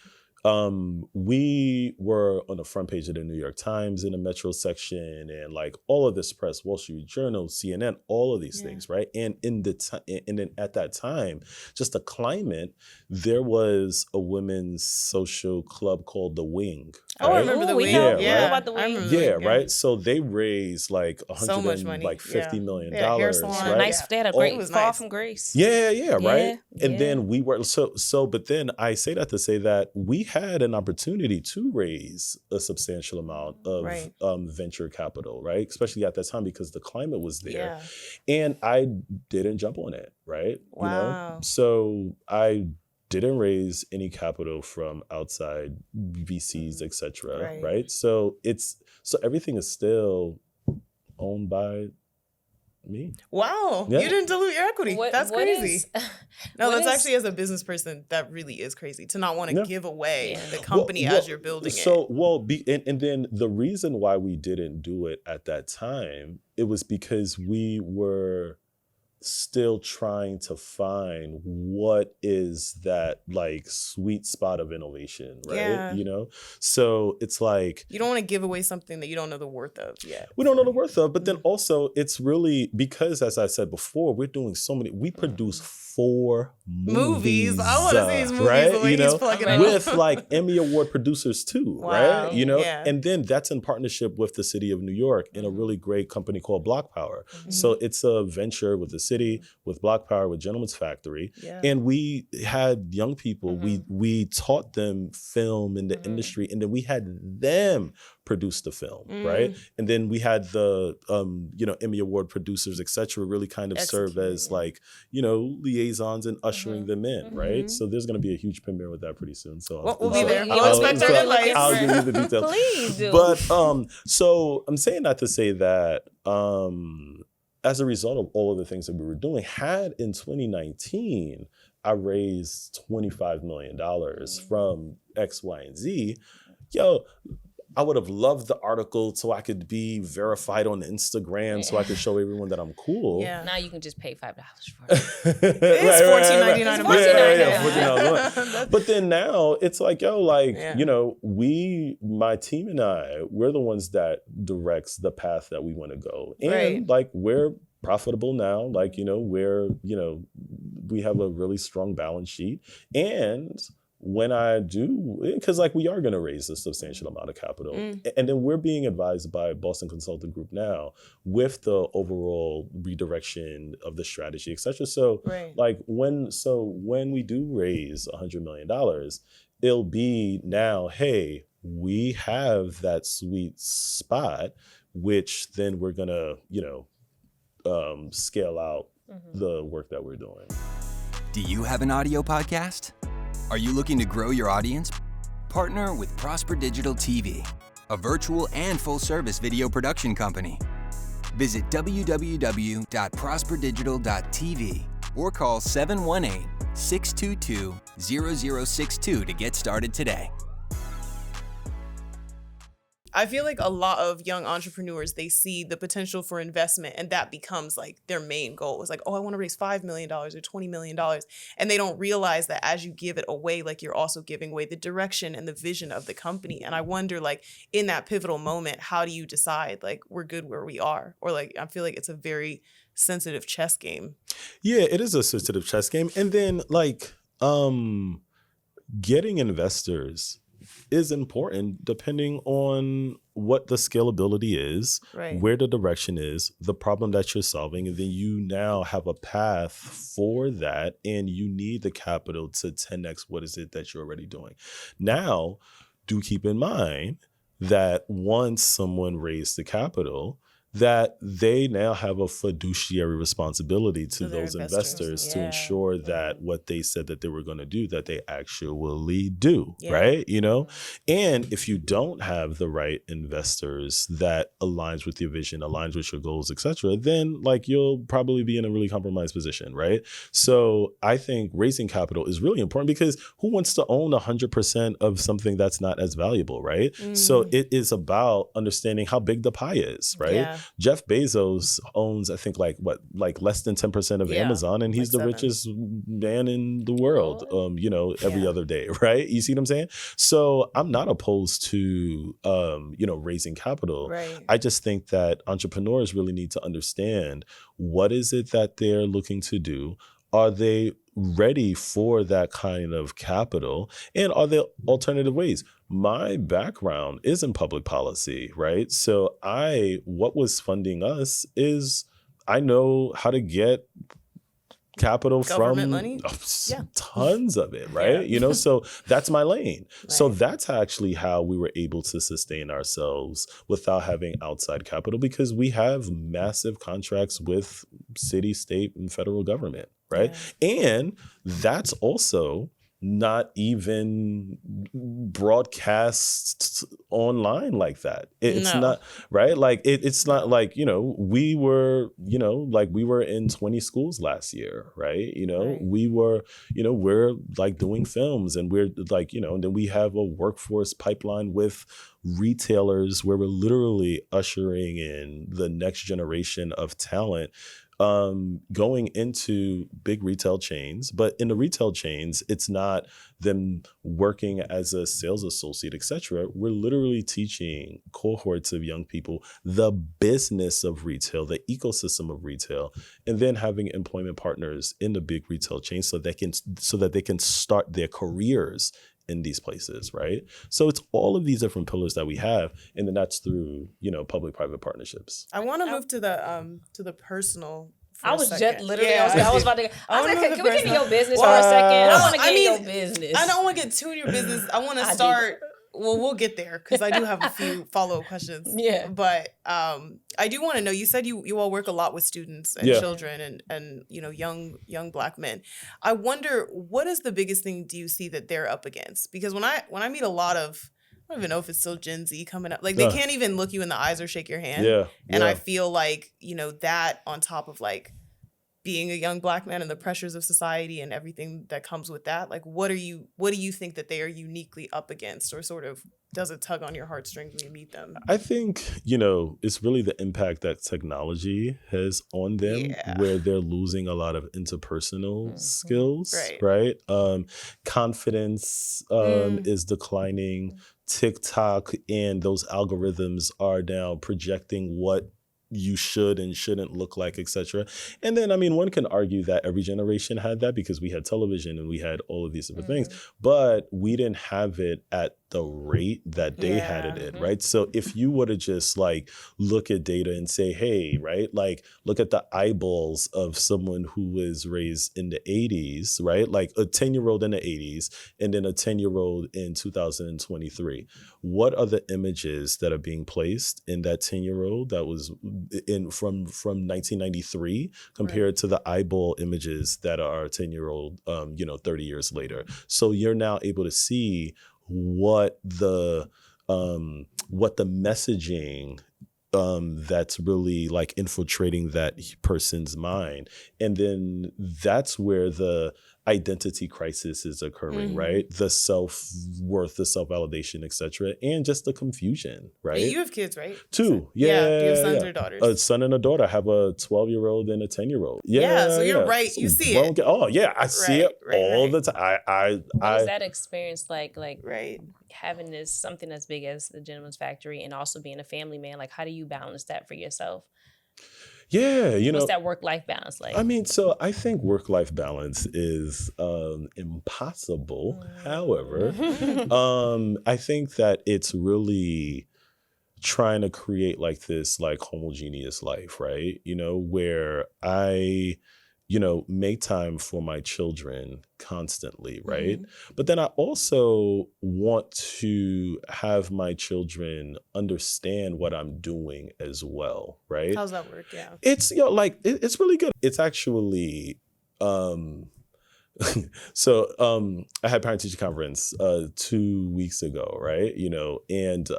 we were on the front page of the New York Times in the Metro section, and like all of this press, Wall Street Journal, CNN, all of these things, right? And and then at that time, just the climate, there was a women's social club called The Wing. Oh, I remember The Wing. About The Wing. Right. So they raised like so much money, $50 million. Hair salon. Right? Nice. They had a great Fall from Grace. Right. And then we were but then I say that to say that we had an opportunity to raise a substantial amount of venture capital, right? Especially at that time because the climate was there. And I didn't jump on it, right? Wow. So I didn't raise any capital from outside VCs, etc. Right? So everything is still owned by me. Wow. You didn't dilute your equity. That's crazy. That's actually, as a business person, that really is crazy to not want to give away the company as you're building it. And then the reason why we didn't do it at that time, it was because we were still trying to find what is that like sweet spot of innovation, right? So it's like you don't want to give away something that you don't know the worth of yet. We don't know the worth of, but then also it's really because, as I said before, we're doing so many. We produce 4 movies. I want to see these movies, right? The way he's plugging with like Emmy Award producers too, right? Yeah. And then that's in partnership with the city of New York and a really great company called Block Power. So it's a venture with the city, with Block Power, with Gentleman's Factory, and we had young people. We taught them film in the industry, and then we had them produce the film, right? And then we had the Emmy Award producers, etc., really kind of serve as like liaisons and ushering them in, right? So there's going to be a huge premiere with that pretty soon. So we'll be there. I'll expect our advice. I'll give you the details. Please do. But so I'm saying that to say that as a result of all of the things that we were doing, had in 2019 I raised $25 million from X, Y, and Z, I would have loved the article so I could be verified on Instagram so I could show everyone that I'm cool. Yeah. Now you can just pay $5 for it. It's $14.99 a month. $14.99. But then now it's like, my team and I, we're the ones that directs the path that we want to go. And like we're profitable now. Like, we have a really strong balance sheet. And when I do, because like we are going to raise a substantial amount of capital. And then we're being advised by Boston Consulting Group now with the overall redirection of the strategy, et cetera. So like when we do raise $100 million, it'll be now, hey, we have that sweet spot, which then we're going to, scale out the work that we're doing. Do you have an audio podcast? Are you looking to grow your audience, Partner with Prosper Digital TV, a virtual and full-service video production company. Visit www.prosperdigital.tv or call 718-622-0062 to get started today. I feel like a lot of young entrepreneurs, they see the potential for investment and that becomes like their main goal. It's like, oh, I want to raise $5 million or $20 million. And they don't realize that as you give it away, like you're also giving away the direction and the vision of the company. And I wonder, like, in that pivotal moment, how do you decide like we're good where we are? Or like, I feel like it's a very sensitive chess game. Yeah, it is a sensitive chess game. And then like getting investors is important depending on what the scalability is, Right. where the direction is, the problem that you're solving, and then you now have a path for that, and you need the capital to 10x what is it that you're already doing. Now, do keep in mind that once someone raised the capital, that they now have a fiduciary responsibility to their those investors. investors to Yeah. ensure that what they said that they were going to do, that they actually do, Yeah. right? You know, and if you don't have the right investors that aligns with your vision, aligns with your goals, etc., then like you'll probably be in a really compromised position, right? So I think raising capital is really important because who wants to own 100% of something that's not as valuable, right? So it is about understanding how big the pie is, right? Yeah. Jeff Bezos owns, I think, like less than 10% of Yeah, Amazon, and he's like the 7. richest man in the world. Every Yeah. other day, right? You see what I'm saying? So I'm not opposed to, raising capital. Right. I just think that entrepreneurs really need to understand what is it that they're looking to do. Are they ready for that kind of capital? And are there alternative ways? My background is in public policy, right? So what was funding us is I know how to get capital Government from money? Yeah. tons of it, right? Yeah. So that's my lane. So Right. that's actually how we were able to sustain ourselves without having outside capital, because we have massive contracts with city, state, and federal government, right? And that's also not even broadcast online like that. It's No. not, right? Like it's not like, we were in 20 schools last year, right? Right. We were, we're like doing films, and we're like, and then we have a workforce pipeline with retailers where we're literally ushering in the next generation of talent going into big retail chains. But in the retail chains, it's not them working as a sales associate, etc. We're literally teaching cohorts of young people the business of retail, the ecosystem of retail, and then having employment partners in the big retail chains so that they can start their careers in these places, right? So it's all of these different pillars that we have, and then that's through, public-private partnerships. I want to move to the personal. I was just I was about to. I was wanna like, move can the we get in personal- your business Well, for a second? I well, want to I get in mean, your business. I don't want to get too in your business. I want to I do. start. Well, we'll get there because I do have a few follow-up questions. Yeah. But I do want to know. You said you all work a lot with students and Yeah. children and young Black men. I wonder, what is the biggest thing do you see that they're up against? Because when I meet a lot of, I don't even know if it's still Gen Z coming up. Like they can't even look you in the eyes or shake your hand. Yeah. And yeah. I feel like, that on top of like being a young Black man and the pressures of society and everything that comes with that, like what do you think that they are uniquely up against, or sort of does it tug on your heartstrings when you meet them? I think, it's really the impact that technology has on them, Yeah. where they're losing a lot of interpersonal skills, Right. Confidence is declining. TikTok and those algorithms are now projecting what you should and shouldn't look like, etc. And then, one can argue that every generation had that because we had television and we had all of these different things, but we didn't have it at the rate that they had it in, right? So if you were to just like look at data and say, hey, right, like look at the eyeballs of someone who was raised in the 80s, right? Like a 10-year-old in the 80s and then a 10-year-old in 2023. What are the images that are being placed in that 10-year-old that was from 1993 compared to the eyeball images that are 10-year-old, 30 years later? So you're now able to see what the messaging that's really like infiltrating that person's mind. And then that's where the identity crisis is occurring, right? The self-worth, the self-validation, etc., and just the confusion, right? You have kids, right? 2. Do you have sons or daughters? A son and a daughter. I have a 12-year-old and a 10-year-old. So you're right. You see it. Oh yeah, I see it all the time. What is that experience like right, having this something as big as the Gentleman's Factory and also being a family man? Like, how do you balance that for yourself? Yeah, what's that work-life balance like? I mean, so I think work-life balance is impossible. However, I think that it's really trying to create like this like homogeneous life, right? Where I make time for my children constantly, right? But then I also want to have my children understand what I'm doing as well, right? How's that work? Yeah. It's it's really good. It's actually so I had parent teacher conference 2 weeks ago, right? And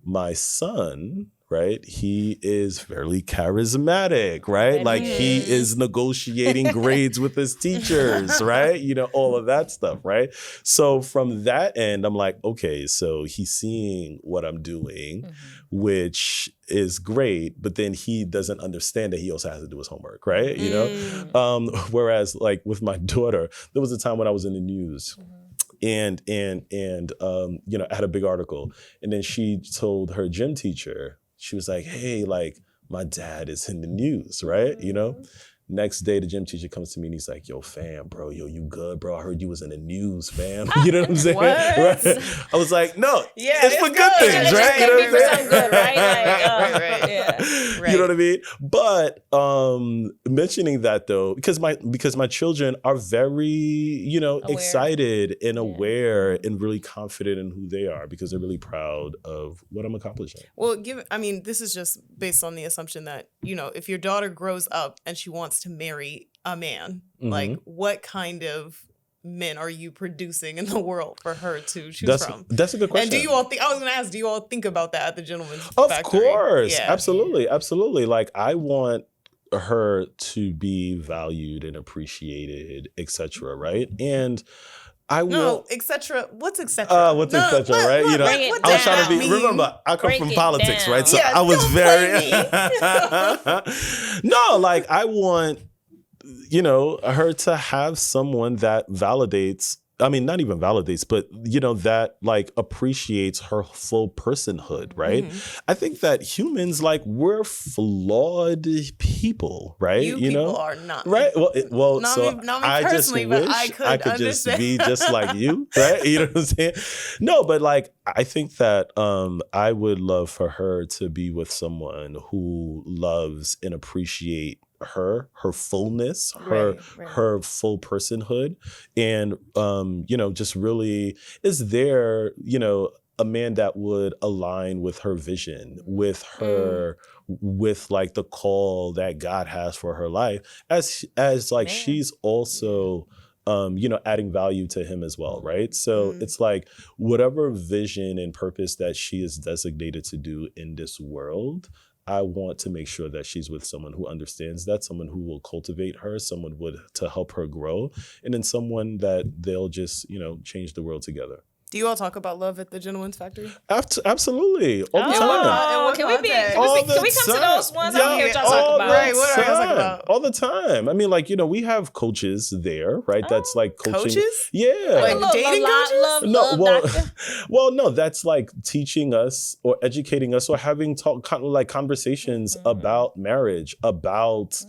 my son, right, he is fairly charismatic, right? Like he is negotiating grades with his teachers, right? All of that stuff, right? So from that end, I'm like, okay, so he's seeing what I'm doing, which is great, but then he doesn't understand that he also has to do his homework, right? Whereas like with my daughter, there was a time when I was in the news. And I had a big article, and then she told her gym teacher, she was like, hey, like my dad is in the news, right? Next day, the gym teacher comes to me and he's like, yo, fam, bro, you good, bro? I heard you was in the news, fam. You know what I'm saying? Right? I was like, no, it's for good things, right? You know what I'm saying? Good, right? Right. You know what I mean? But mentioning that though, because my children are very, aware. Excited and aware and really confident in who they are because they're really proud of what I'm accomplishing. Well, this is just based on the assumption that, if your daughter grows up and she wants to marry a man, like what kind of men are you producing in the world for her to choose from? That's a good question. And do you all think about that at the Gentleman's Factory? Of course. Yeah. Absolutely. Like I want her to be valued and appreciated, etc., right? And etc. What's etc.? What's etc. Right? I was trying to be. Remember, I come from politics, right? So I was very. No, like I want, her to have someone that validates. I mean, not even validates, but that like appreciates her full personhood, right? I think that humans, like, we're flawed people, right? You people are not, right? Well, not so me, not me I just wish but I could just be just like you, right? You know what I'm saying? No, but like I think that I would love for her to be with someone who loves and appreciate her fullness, her full personhood, and just really is there, a man that would align with her vision, with her, with like the call that God has for her life, as like she's also adding value to him as well, right? So it's like whatever vision and purpose that she is designated to do in this world, I want to make sure that she's with someone who understands that, someone who will cultivate her, someone to help her grow, and then someone that they'll just, change the world together. Do you all talk about love at the Gentleman's Factory? Absolutely. All the time. Can we come to those ones out here talking about? Right, what are you talking about? All the time. I mean, like, we have coaches there, right? That's like coaching. Coaches? Yeah. Like dating coaches? No, that's like teaching us or educating us or having conversations about marriage, about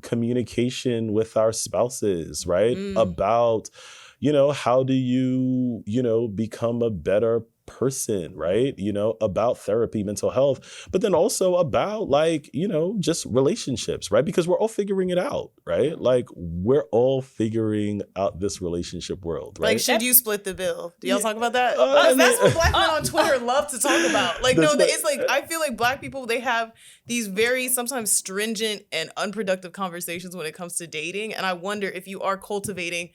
communication with our spouses, right? About how do you become a better person, right? About therapy, mental health, but then also about like, just relationships, right? Because we're all figuring it out, right? Like we're all figuring out this relationship world, right? Like, should you split the bill? Do y'all talk about that? That's what black men on Twitter love to talk about. Like, it's like, I feel like black people, they have these very sometimes stringent and unproductive conversations when it comes to dating. And I wonder if you are cultivating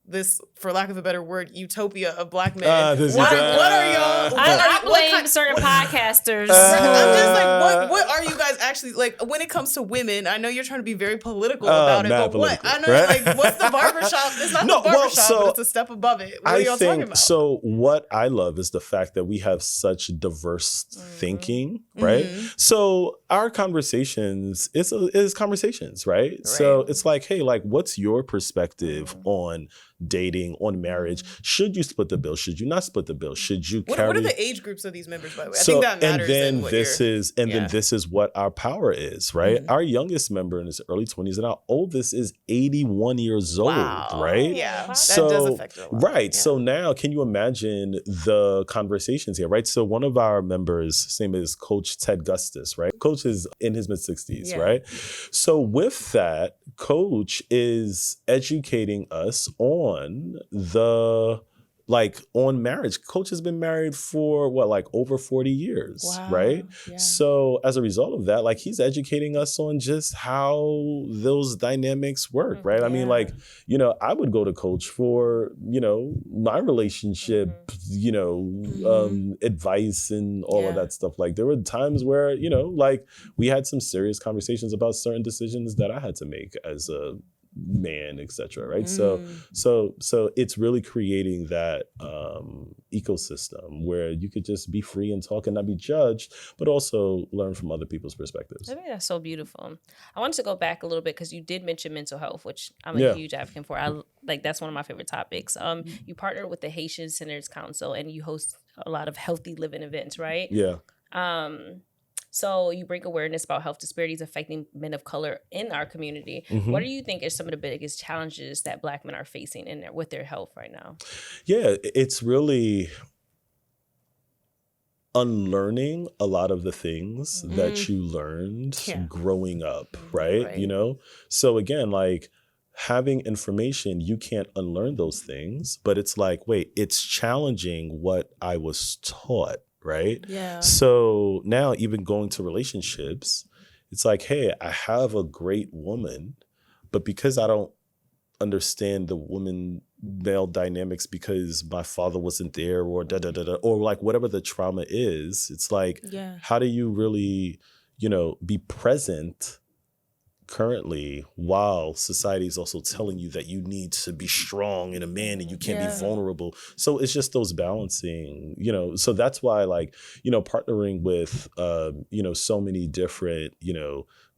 this, for lack of a better word, utopia of black men. What are y'all? I blame certain podcasters. I'm just like, what are you guys actually like when it comes to women? I know you're trying to be very political about it, but what? I know, right? like, what's the barbershop? It's not the barbershop, but it's a step above it. What are y'all talking about? So what I love is the fact that we have such diverse thinking, right? So our conversations is conversations, right? So it's like, hey, like, what's your perspective on dating, on marriage? Should you split the bill? Should you not split the bill? Should you carry? What are the age groups of these members, by the way? I think that matters. And then this is what our power is, right? Our youngest member in his early 20s, and our oldest is 81 years old, right? Yeah, so, that does affect it a lot. Right. Yeah. So now, can you imagine the conversations here, right? So one of our members, his name is Coach Ted Gustus, right? Coach is in his mid-60s, right? So with that, Coach is educating us on on marriage. Coach has been married for over 40 years, right? Yeah. So as a result of that, like, he's educating us on just how those dynamics work, right? I mean, like, I would go to Coach for, my relationship, advice and all of that stuff. Like, there were times where, like, we had some serious conversations about certain decisions that I had to make as a man, etc. Right? So it's really creating that ecosystem where you could just be free and talk and not be judged, but also learn from other people's perspectives. I think that's so beautiful. I wanted to go back a little bit because you did mention mental health, which I'm a huge advocate for. That's one of my favorite topics. You partner with the Haitian Centers Council and you host a lot of healthy living events, right? Yeah. So you bring awareness about health disparities affecting men of color in our community. What do you think is some of the biggest challenges that Black men are facing with their health right now? Yeah, it's really unlearning a lot of the things that you learned growing up, right? So again, like, having information, you can't unlearn those things, but it's like, wait, it's challenging what I was taught. Right? Yeah. So now, even going to relationships, it's like, hey, I have a great woman, but because I don't understand the woman-male dynamics because my father wasn't there or or like whatever the trauma is, it's like, how do you really, be present currently while society is also telling you that you need to be strong and a man and you can't be vulnerable. So it's just those balancing, so that's why, like, partnering with, so many different,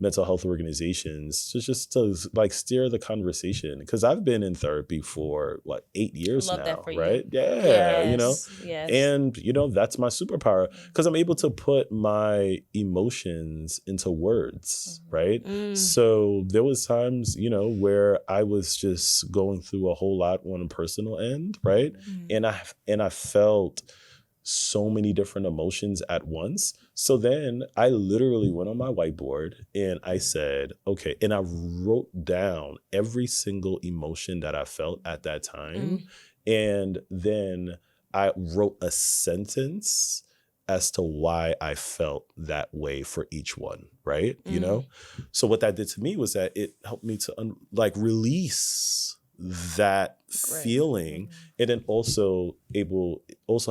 mental health organizations to like steer the conversation. Because I've been in therapy for 8 years now, that for right? You. Yeah, and that's my superpower because I'm able to put my emotions into words, right? So there was times, where I was just going through a whole lot on a personal end, right? And I felt so many different emotions at once. So then I literally went on my whiteboard and I said, okay, and I wrote down every single emotion that I felt at that time. And then I wrote a sentence as to why I felt that way for each one, right? So what that did to me was that it helped me to release that feeling, and then also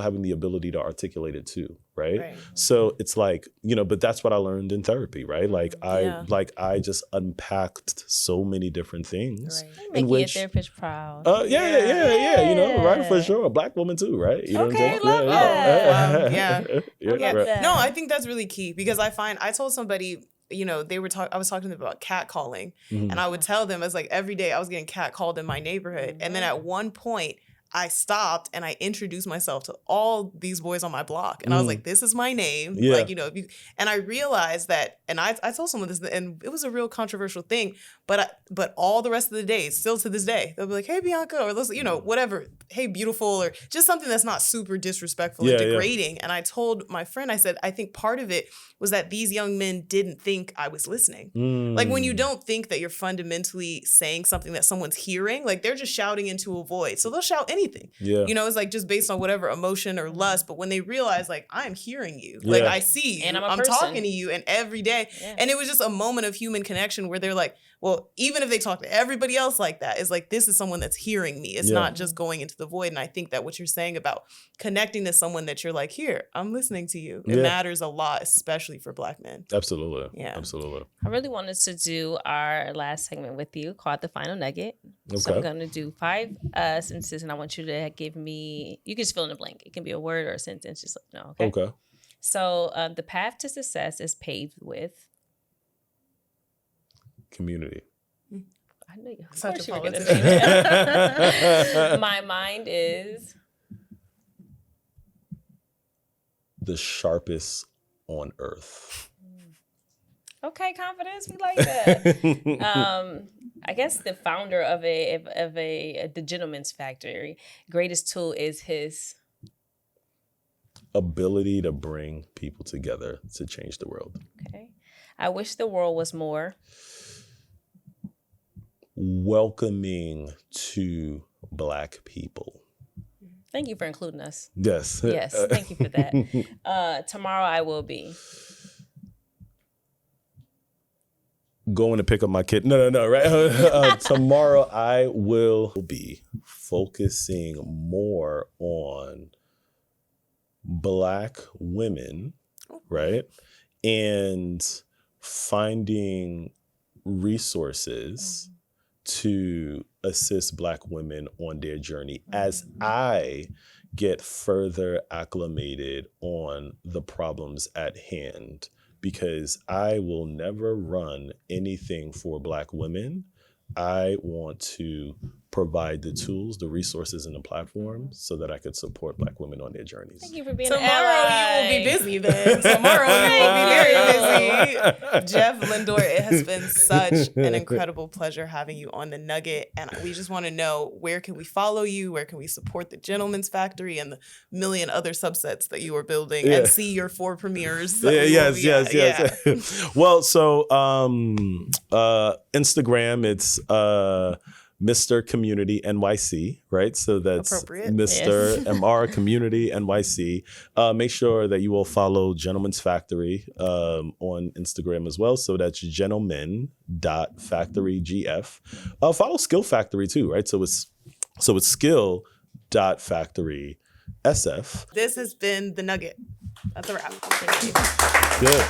having the ability to articulate it too, right? So it's like, but that's what I learned in therapy, right? Like I just unpacked so many different things. Making your therapist proud. Right, for sure. A Black woman too, right? You know what I'm saying? Love that. No, I think that's really key because I told somebody, I was talking to them about catcalling, and I would tell them, it's like every day I was getting catcalled in my neighborhood. And then at one point I stopped and I introduced myself to all these boys on my block. And I was like, this is my name. Like, and I realized that, and I told someone this, and it was a real controversial thing, but all the rest of the days, still to this day, they'll be like, hey, Bianca, or let's, whatever, hey, beautiful, or just something that's not super disrespectful and degrading. And I told my friend, I said, I think part of it was that these young men didn't think I was listening. Like, when you don't think that you're fundamentally saying something that someone's hearing, like, they're just shouting into a void. So they'll shout anything. Yeah. You know, it's like just based on whatever emotion or lust. But when they realize, like, I'm hearing you, like, I see you, And I'm talking to you, and every day. Yeah. And it was just a moment of human connection where they're like, well, even if they talk to everybody else like that, it's like, this is someone that's hearing me. It's not just going into the void. And I think that what you're saying about connecting to someone that you're like, here, I'm listening to you. It matters a lot, especially for Black men. Absolutely. Yeah. Absolutely. I really wanted to do our last segment with you called The Final Nugget. So I'm going to do 5 sentences, and I want you to give me, you can just fill in the blank. It can be a word or a sentence. Just let me know, okay? Okay. So the path to success is paved with? Community. I knew you. Of Such course a you were gonna politician. say that. My mind is? The sharpest on earth. Okay, confidence. We like that. I guess the founder of the Gentleman's Factory, greatest tool is his ability to bring people together to change the world. Okay. I wish the world was more welcoming to Black people. Thank you for including us. Yes. Yes, thank you for that. Tomorrow I will be going to pick up my kid. No, right? Tomorrow I will be focusing more on Black women, right? And finding resources to assist Black women on their journey as I get further acclimated on the problems at hand, because I will never run anything for Black women. I want to provide the tools, the resources, and the platforms so that I could support Black women on their journeys. Thank you for being Tomorrow an ally. you will be busy then. Tomorrow you will be very busy. Jeff Lindor, it has been such an incredible pleasure having you on The Nugget. And we just want to know, where can we follow you? Where can we support the Gentleman's Factory and the million other subsets that you are building and see your 4 premieres? Yes. Well, so Instagram, it's Mr. Community NYC, right? So that's Mr. MR Community NYC. Make sure that you will follow Gentleman's Factory on Instagram as well. So that's gentleman.factorygf. Follow Skill Factory too, right? So it's skill.factorysf. This has been The Nugget. That's a wrap. Good.